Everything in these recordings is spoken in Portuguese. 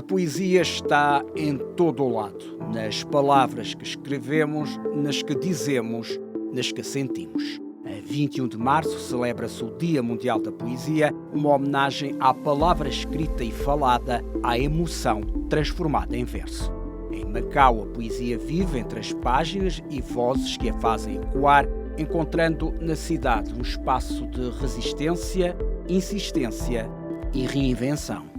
A poesia está em todo o lado, nas palavras que escrevemos, nas que dizemos, nas que sentimos. A 21 de março celebra-se o Dia Mundial da Poesia, uma homenagem à palavra escrita e falada, à emoção transformada em verso. Em Macau, a poesia vive entre as páginas e vozes que a fazem ecoar, encontrando na cidade um espaço de resistência, insistência e reinvenção.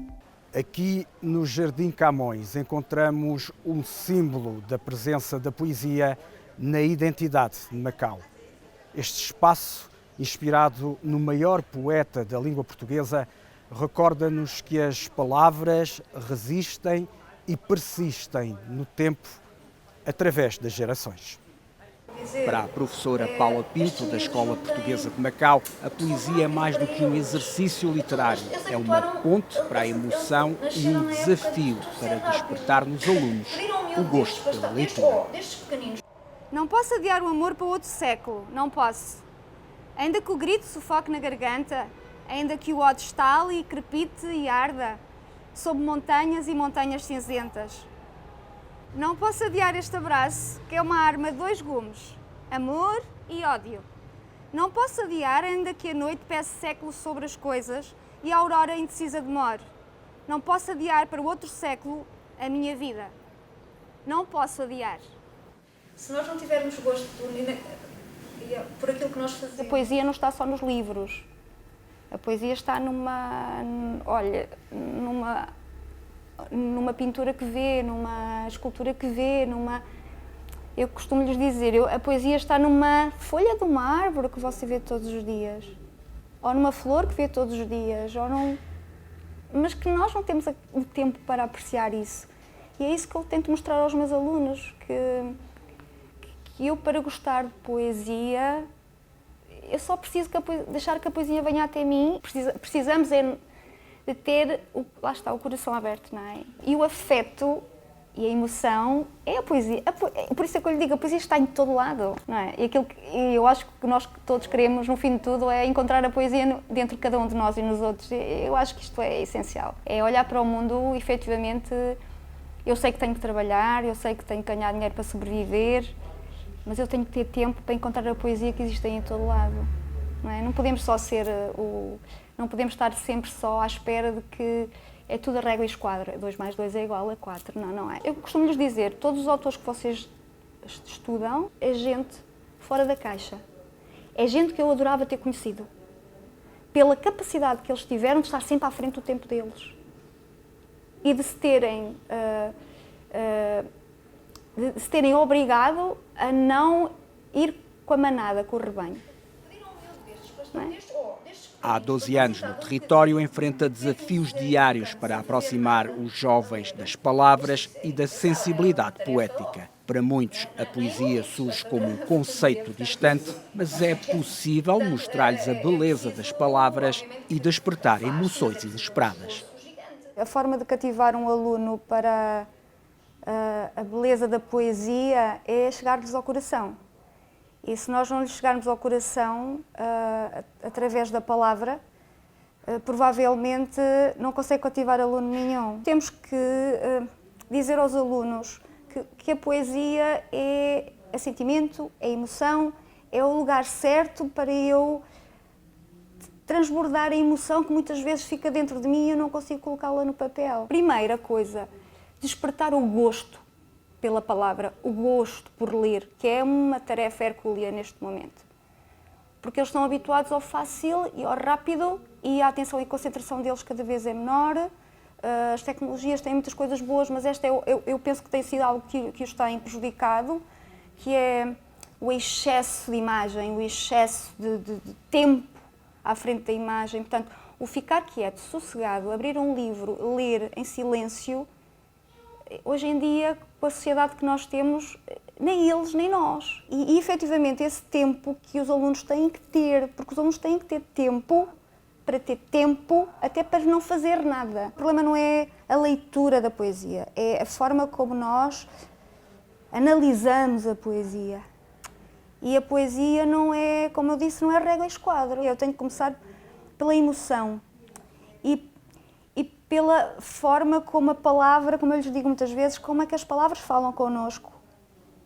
Aqui no Jardim Camões encontramos um símbolo da presença da poesia na identidade de Macau. Este espaço, inspirado no maior poeta da língua portuguesa, recorda-nos que as palavras resistem e persistem no tempo através das gerações. Para a professora Paula Pinto, da Escola Portuguesa de Macau, a poesia é mais do que um exercício literário. É uma ponte para a emoção e um desafio para despertar nos alunos o gosto pela leitura. Não posso adiar o amor para outro século, não posso. Ainda que o grito sufoque na garganta, ainda que o ódio estale e crepite e arda, sob montanhas e montanhas cinzentas. Não posso adiar este abraço, que é uma arma de dois gumes, amor e ódio. Não posso adiar, ainda que a noite pese séculos sobre as coisas e a aurora indecisa demore. Não posso adiar para outro século a minha vida. Não posso adiar. Se nós não tivermos gosto por aquilo que nós fazemos... A poesia não está só nos livros. A poesia está numa pintura que vê, numa escultura que vê, Eu costumo lhes dizer, a poesia está numa folha de uma árvore que você vê todos os dias. Ou numa flor que vê todos os dias. Mas que nós não temos o tempo para apreciar isso. E é isso que eu tento mostrar aos meus alunos, que eu, para gostar de poesia, eu só preciso deixar que a poesia venha até mim. Precisamos de ter, lá está, o coração aberto, não é? E o afeto e a emoção é a poesia. Por isso é que eu lhe digo, a poesia está em todo lado, não é? E eu acho que nós todos queremos, no fim de tudo, é encontrar a poesia dentro de cada um de nós e nos outros. Eu acho que isto é essencial. É olhar para o mundo, efetivamente, eu sei que tenho que trabalhar, eu sei que tenho que ganhar dinheiro para sobreviver, mas eu tenho que ter tempo para encontrar a poesia que existe em todo lado. Não é? Não podemos só ser Não podemos estar sempre só à espera de que é tudo a régua e esquadra. 2 mais 2 é igual a 4. Não é. Eu costumo lhes dizer, todos os autores que vocês estudam é gente fora da caixa. É gente que eu adorava ter conhecido. Pela capacidade que eles tiveram de estar sempre à frente do tempo deles. E de se terem obrigado a não ir com a manada, com o rebanho. Não é? Há 12 anos no território enfrenta desafios diários para aproximar os jovens das palavras e da sensibilidade poética. Para muitos, a poesia surge como um conceito distante, mas é possível mostrar-lhes a beleza das palavras e despertar emoções inesperadas. A forma de cativar um aluno para a beleza da poesia é chegar-lhes ao coração. E se nós não lhes chegarmos ao coração através da palavra, provavelmente não consegue cativar aluno nenhum. Temos que dizer aos alunos que a poesia é sentimento, é emoção, é o lugar certo para eu transbordar a emoção que muitas vezes fica dentro de mim e eu não consigo colocá-la no papel. Primeira coisa, despertar o gosto pela palavra, o gosto por ler, que é uma tarefa hercúlea neste momento. Porque eles estão habituados ao fácil e ao rápido e a atenção e concentração deles cada vez é menor. As tecnologias têm muitas coisas boas, mas esta eu penso que tem sido algo que os tem prejudicado, que é o excesso de imagem, o excesso de tempo à frente da imagem. Portanto, o ficar quieto, sossegado, abrir um livro, ler em silêncio, hoje em dia, com a sociedade que nós temos, nem eles nem nós. E efetivamente esse tempo que os alunos têm que ter, porque os alunos têm que ter tempo para ter tempo até para não fazer nada. O problema não é a leitura da poesia, é a forma como nós analisamos a poesia. E a poesia não é, como eu disse, não é régua e esquadro. Eu tenho que começar pela emoção. E pela forma como a palavra, como eu lhes digo muitas vezes, como é que as palavras falam connosco.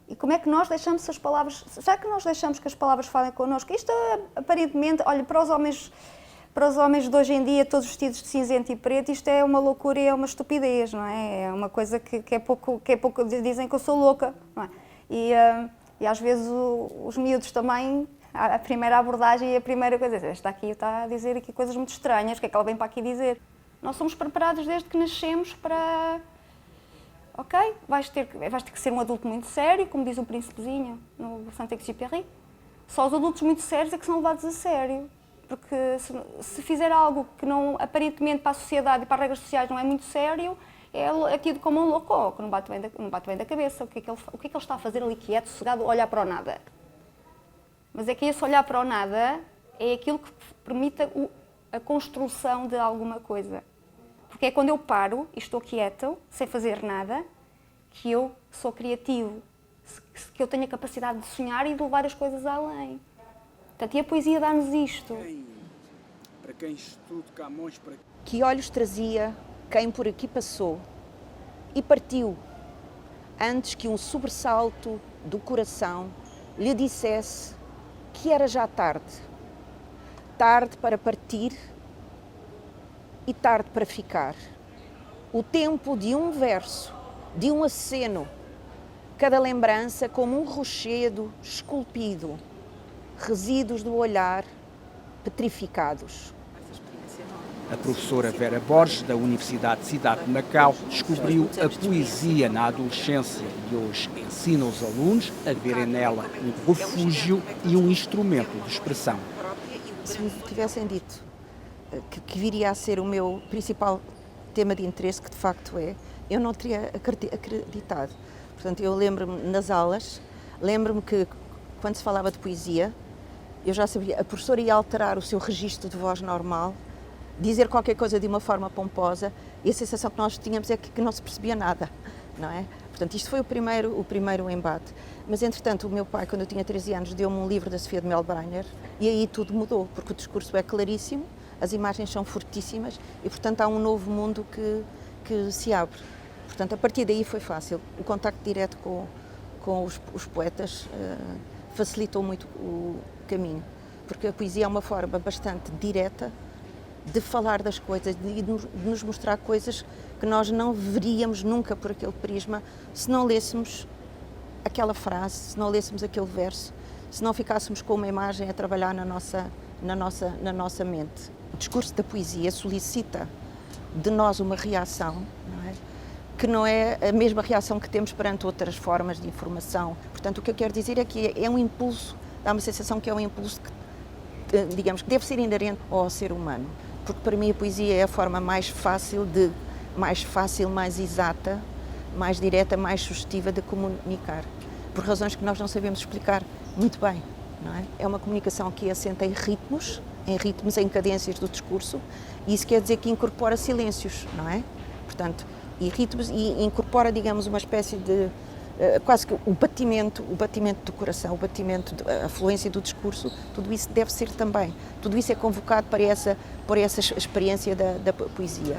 E como é que nós deixamos as palavras... Será que nós deixamos que as palavras falem connosco? Isto, aparentemente, olha, para os homens de hoje em dia, todos vestidos de cinzento e preto, isto é uma loucura e é uma estupidez, não é? É uma coisa que é pouco... Dizem que eu sou louca, não é? E às vezes os miúdos também, a primeira abordagem e a primeira coisa, esta aqui está a dizer aqui coisas muito estranhas, o que é que ela vem para aqui dizer? Nós somos preparados desde que nascemos para... Ok, vais ter que ser um adulto muito sério, como diz o Príncipezinho no Saint-Exupéry. Só os adultos muito sérios é que são levados a sério. Porque se fizer algo que não, aparentemente para a sociedade e para as regras sociais não é muito sério, é tido como um louco, que não bate bem da cabeça. O que é que ele está a fazer ali quieto, sossegado, olhar para o nada? Mas é que esse olhar para o nada é aquilo que permite a construção de alguma coisa. Porque é quando eu paro e estou quieto, sem fazer nada, que eu sou criativo, que eu tenho a capacidade de sonhar e de levar as coisas além. Portanto, e a poesia dá-nos isto. Para quem estuda Camões... Que olhos trazia quem por aqui passou e partiu, antes que um sobressalto do coração lhe dissesse que era já tarde. Tarde para partir e tarde para ficar. O tempo de um verso, de um aceno, cada lembrança como um rochedo esculpido, resíduos do olhar petrificados. A professora Vera Borges, da Universidade de Cidade de Macau, descobriu a poesia na adolescência e hoje ensina os alunos a verem nela um refúgio e um instrumento de expressão. Se me tivessem dito que viria a ser o meu principal tema de interesse, que de facto é, eu não teria acreditado. Portanto, eu lembro-me nas aulas, lembro-me que quando se falava de poesia, eu já sabia, a professora ia alterar o seu registro de voz normal, dizer qualquer coisa de uma forma pomposa, e a sensação que nós tínhamos é que não se percebia nada, não é? Portanto, isto foi o primeiro embate. Mas, entretanto, o meu pai, quando eu tinha 13 anos, deu-me um livro da Sofia de Melbrenner, e aí tudo mudou, porque o discurso é claríssimo, as imagens são fortíssimas, e, portanto, há um novo mundo que se abre. Portanto, a partir daí foi fácil. O contacto direto com os poetas facilitou muito o caminho, porque a poesia é uma forma bastante direta de falar das coisas, de nos mostrar coisas que nós não veríamos nunca por aquele prisma se não lêssemos aquela frase, se não lêssemos aquele verso, se não ficássemos com uma imagem a trabalhar na nossa mente. O discurso da poesia solicita de nós uma reação, não é? Que não é a mesma reação que temos perante outras formas de informação. Portanto, o que eu quero dizer é que é um impulso, dá uma sensação que é um impulso que, digamos, que deve ser inerente ao ser humano. Porque para mim a poesia é a forma mais fácil, mais exata, mais direta, mais sugestiva de comunicar. Por razões que nós não sabemos explicar muito bem, não é? É uma comunicação que assenta em ritmos, em cadências do discurso, e isso quer dizer que incorpora silêncios, não é? Portanto, e ritmos, e incorpora, digamos, uma espécie de quase que o batimento do coração, a fluência do discurso, tudo isso deve ser também, tudo isso é convocado para essa experiência da poesia.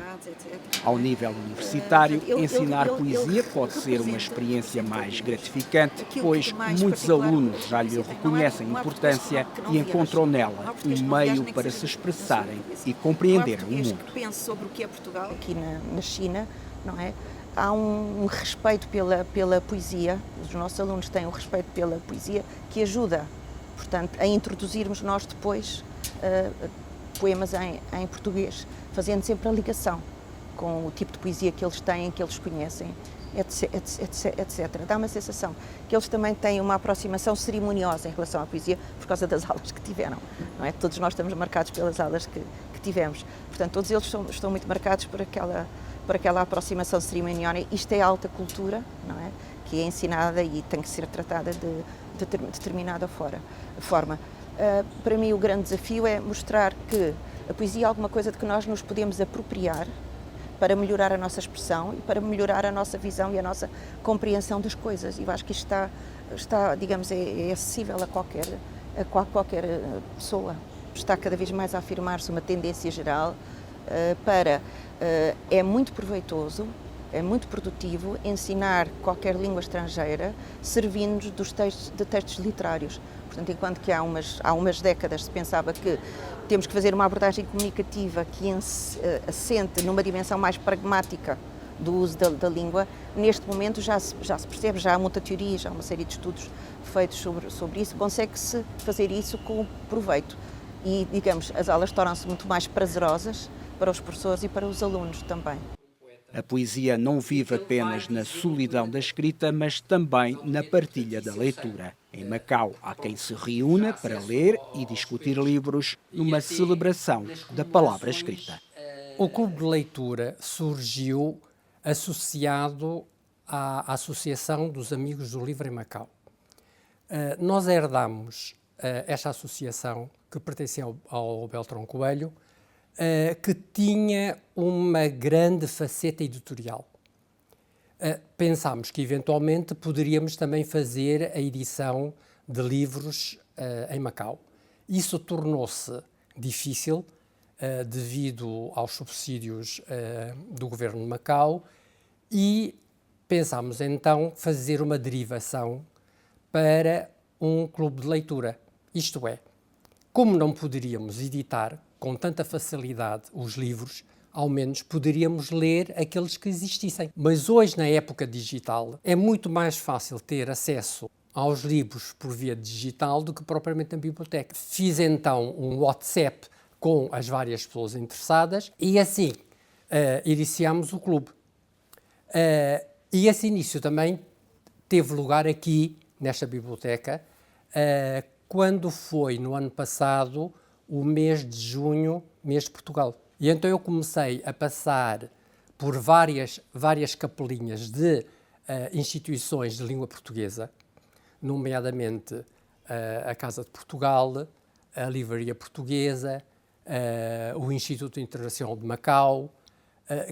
Ao nível universitário, ensinar poesia pode ser uma experiência mais gratificante, pois muitos alunos já lhe reconhecem importância e encontram nela um meio para se expressarem e compreenderem o mundo. Penso sobre o que é Portugal aqui na China, não é? Há um respeito pela poesia, os nossos alunos têm um respeito pela poesia que ajuda, portanto, a introduzirmos nós depois poemas em português, fazendo sempre a ligação com o tipo de poesia que eles têm, que eles conhecem, etc. Dá uma sensação que eles também têm uma aproximação cerimoniosa em relação à poesia por causa das aulas que tiveram, não é? Todos nós estamos marcados pelas aulas que tivemos, portanto, todos eles estão muito marcados por aquela aproximação cerimonial. Isto é alta cultura, não é? Que é ensinada e tem que ser tratada de determinada forma. Para mim o grande desafio é mostrar que a poesia é alguma coisa de que nós nos podemos apropriar para melhorar a nossa expressão e para melhorar a nossa visão e a nossa compreensão das coisas. E eu acho que isto está digamos, é acessível a qualquer pessoa. Está cada vez mais a afirmar-se uma tendência geral é muito proveitoso, é muito produtivo ensinar qualquer língua estrangeira servindo de textos literários. Portanto, enquanto que há umas décadas se pensava que temos que fazer uma abordagem comunicativa que assente numa dimensão mais pragmática do uso da língua, neste momento já se percebe, já há muita teoria, já há uma série de estudos feitos sobre isso, consegue-se fazer isso com proveito. E, digamos, as aulas tornam-se muito mais prazerosas para os professores e para os alunos também. A poesia não vive apenas na solidão da escrita, mas também na partilha da leitura. Em Macau, há quem se reúna para ler e discutir livros numa celebração da palavra escrita. O Clube de Leitura surgiu associado à Associação dos Amigos do Livro em Macau. Nós herdamos esta associação, que pertencia ao Beltrão Coelho, que tinha uma grande faceta editorial. Pensámos que eventualmente poderíamos também fazer a edição de livros em Macau. Isso tornou-se difícil devido aos subsídios do governo de Macau e pensámos então fazer uma derivação para um clube de leitura. Isto é, como não poderíamos editar com tanta facilidade os livros, ao menos poderíamos ler aqueles que existissem. Mas hoje, na época digital, é muito mais fácil ter acesso aos livros por via digital do que propriamente na biblioteca. Fiz então um WhatsApp com as várias pessoas interessadas e assim iniciámos o clube. E esse início também teve lugar aqui, nesta biblioteca, quando foi, no ano passado, o mês de junho, mês de Portugal. E então eu comecei a passar por várias capelinhas de instituições de língua portuguesa, nomeadamente a Casa de Portugal, a Livraria Portuguesa, o Instituto Internacional de Macau.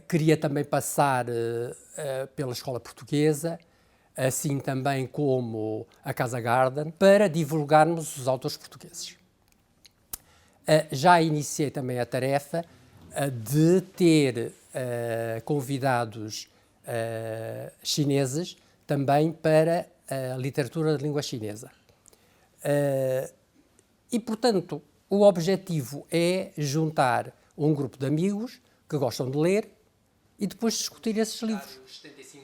Queria também passar pela Escola Portuguesa, assim também como a Casa Garden, para divulgarmos os autores portugueses. Já iniciei também a tarefa de ter convidados chineses também para a literatura de língua chinesa. E, portanto, o objetivo é juntar um grupo de amigos que gostam de ler e depois discutir esses livros.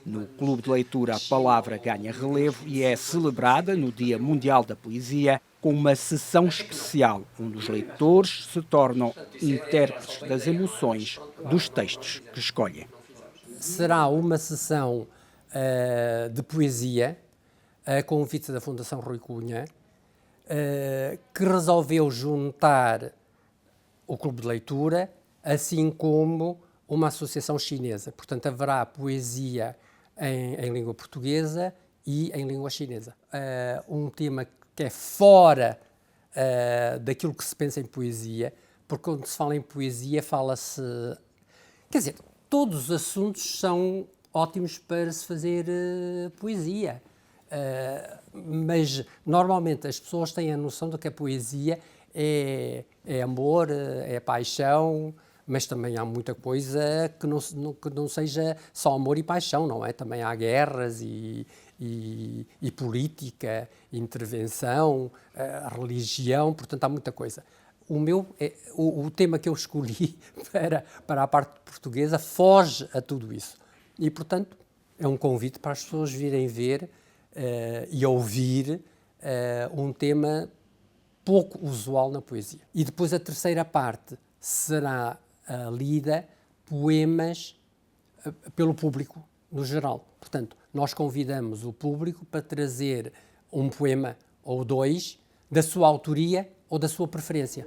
No Clube de Leitura, a palavra ganha relevo e é celebrada no Dia Mundial da Poesia com uma sessão especial, onde os leitores se tornam intérpretes das emoções dos textos que escolhem. Será uma sessão de poesia, a convite da Fundação Rui Cunha, que resolveu juntar o Clube de Leitura, assim como uma associação chinesa. Portanto, haverá poesia em língua portuguesa e em língua chinesa. Um tema que é fora daquilo que se pensa em poesia, porque quando se fala em poesia fala-se... Quer dizer, todos os assuntos são ótimos para se fazer poesia, mas normalmente as pessoas têm a noção de que a poesia é amor, é paixão, mas também há muita coisa que não seja só amor e paixão, não é? Também há guerras e política, intervenção, religião, portanto há muita coisa. O tema que eu escolhi para a parte portuguesa foge a tudo isso. E, portanto, é um convite para as pessoas virem ver e ouvir um tema pouco usual na poesia. E depois a terceira parte será lida poemas pelo público no geral. Portanto, nós convidamos o público para trazer um poema ou dois da sua autoria ou da sua preferência.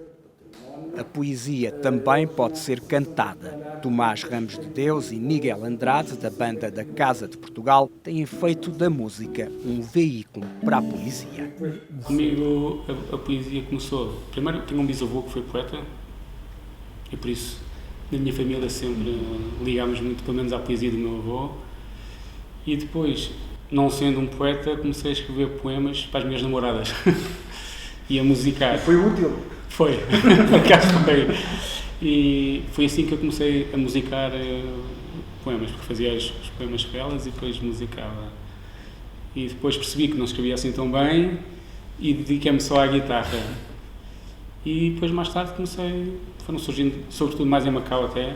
A poesia também pode ser cantada. Tomás Ramos de Deus e Miguel Andrade, da banda da Casa de Portugal, têm feito da música um veículo para a poesia. Comigo a poesia começou... Primeiro, tenho um bisavô que foi poeta e por isso na minha família sempre ligámos muito, pelo menos, à poesia do meu avô. E depois, não sendo um poeta, comecei a escrever poemas para as minhas namoradas e a musicar. Foi útil? Foi, por acaso também. E foi assim que eu comecei a musicar poemas, porque fazia os poemas para elas e depois musicava. E depois percebi que não escrevia assim tão bem e dediquei-me só à guitarra. E depois mais tarde foram surgindo, sobretudo mais em Macau até,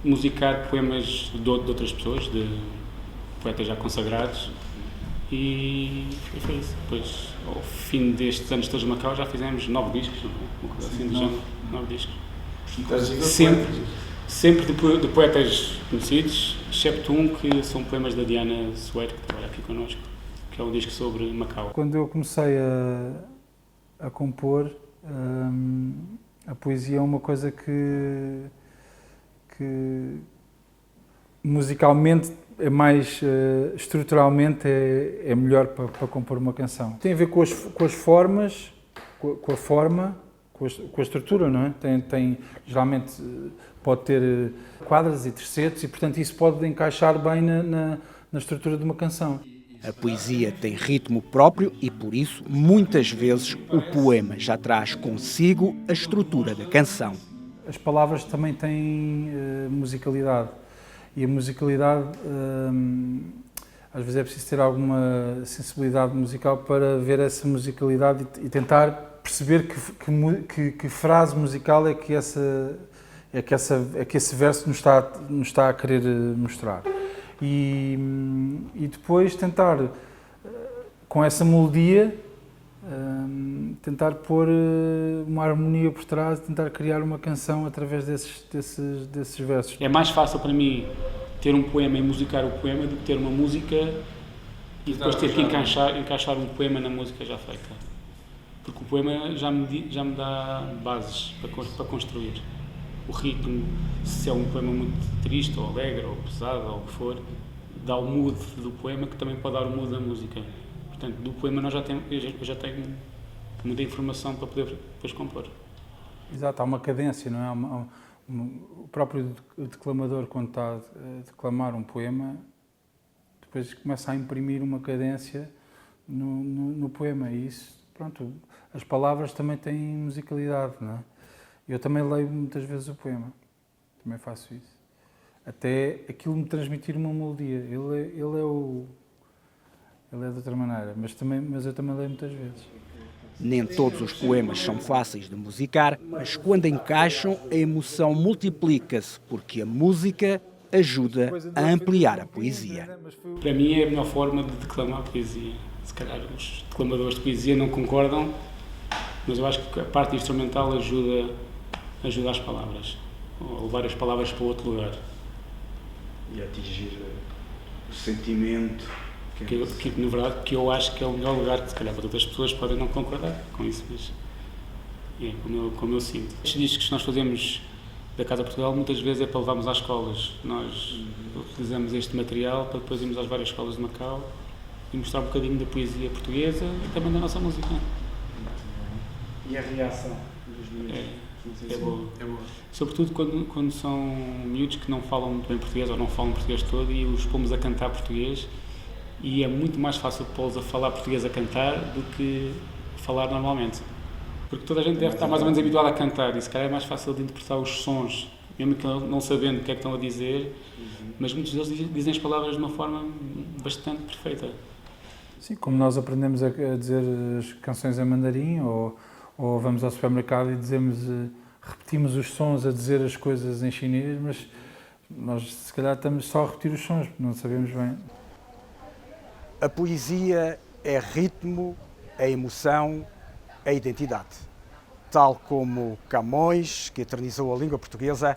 musicar poemas de outras pessoas, de poetas já consagrados. E foi isso. Depois, ao fim destes anos todos de Macau, já fizemos 9 discos, uma coisa assim do género, 9 discos. Sempre de poetas conhecidos, excepto um que são poemas da Diana Soeiro, que trabalha aqui connosco, que é um disco sobre Macau. Quando eu comecei a compor, a poesia é uma coisa que musicalmente é mais, estruturalmente é melhor para compor uma canção. Tem a ver com as formas, com a forma, com a estrutura, não é? Geralmente pode ter quadras e tercetos e, portanto, isso pode encaixar bem na estrutura de uma canção. A poesia tem ritmo próprio e, por isso, muitas vezes o poema já traz consigo a estrutura da canção. As palavras também têm musicalidade e a musicalidade, às vezes é preciso ter alguma sensibilidade musical para ver essa musicalidade e tentar perceber que frase musical é que esse verso nos está a querer mostrar. E depois tentar, com essa melodia, tentar pôr uma harmonia por trás, tentar criar uma canção através desses versos. É mais fácil para mim ter um poema e musicar o poema do que ter uma música e depois ter que encaixar um poema na música já feita. Porque o poema já me dá bases para construir. O ritmo, se é um poema muito triste, ou alegre, ou pesado, ou o que for, dá o mood do poema, que também pode dar o mood da música. Portanto, do poema eu já tenho muita informação para poder depois compor. Exato, há uma cadência, não é? O próprio declamador, quando está a declamar um poema, depois começa a imprimir uma cadência no poema. E isso, pronto, as palavras também têm musicalidade, não é? Eu também leio muitas vezes o poema, também faço isso. Até aquilo me transmitir uma melodia. Ele é de outra maneira, mas eu também leio muitas vezes. Nem todos os poemas são fáceis de musicar, mas quando encaixam, a emoção multiplica-se, porque a música ajuda a ampliar a poesia. Para mim é a melhor forma de declamar poesia. Se calhar os declamadores de poesia não concordam, mas eu acho que a parte instrumental ajuda as palavras, a levar as palavras para outro lugar. E atingir o sentimento. Na verdade, que eu acho que é o melhor lugar, que se calhar para outras pessoas podem não concordar com isso, mas é como eu sinto. Estes discos que nós fazemos da Casa Portugal muitas vezes é para levarmos às escolas. Nós utilizamos este material para depois irmos às várias escolas de Macau e mostrar um bocadinho da poesia portuguesa e também da nossa música. E a reação dos miúdos? É boa. Sobretudo quando são miúdos que não falam muito bem português ou não falam português todo e os pomos a cantar português, e é muito mais fácil pô-los a falar português a cantar do que falar normalmente. Porque toda a gente deve estar mais ou menos habituada a cantar e se calhar é mais fácil de interpretar os sons, mesmo que não sabendo o que é que estão a dizer, mas muitos deles dizem as palavras de uma forma bastante perfeita. Sim, como nós aprendemos a dizer as canções em mandarim ou vamos ao supermercado e repetimos os sons a dizer as coisas em chinês, mas nós se calhar estamos só a repetir os sons, não sabemos bem. A poesia é ritmo, é emoção, é identidade. Tal como Camões, que eternizou a língua portuguesa,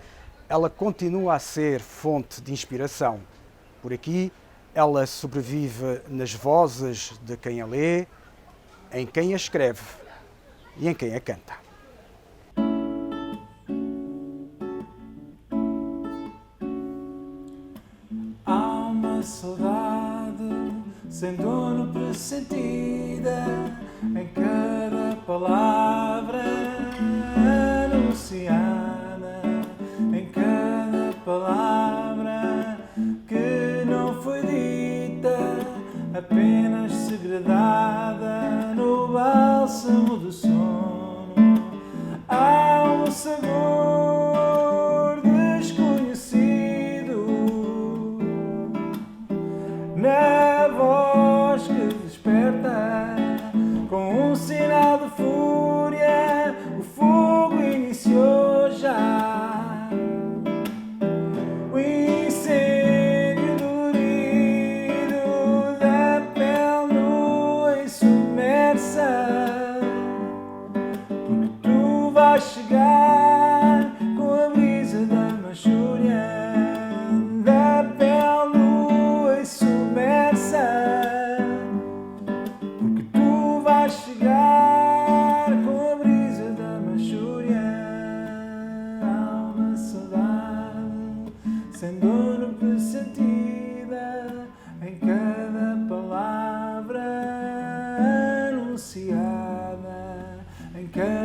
ela continua a ser fonte de inspiração. Por aqui, ela sobrevive nas vozes de quem a lê, em quem a escreve e em quem a canta. Há uma saudade sem dono pressentida em cada palavra anunciada, em cada palavra que não foi dita, apenas no bálsamo do sono. Há um sabor submersa, porque tu vais chegar com a brisa da machúria, da bela lua e submersa, porque tu vais chegar com a brisa da machúria. Há uma saudade sem dono pressentida em cada palavra anunciada, em cada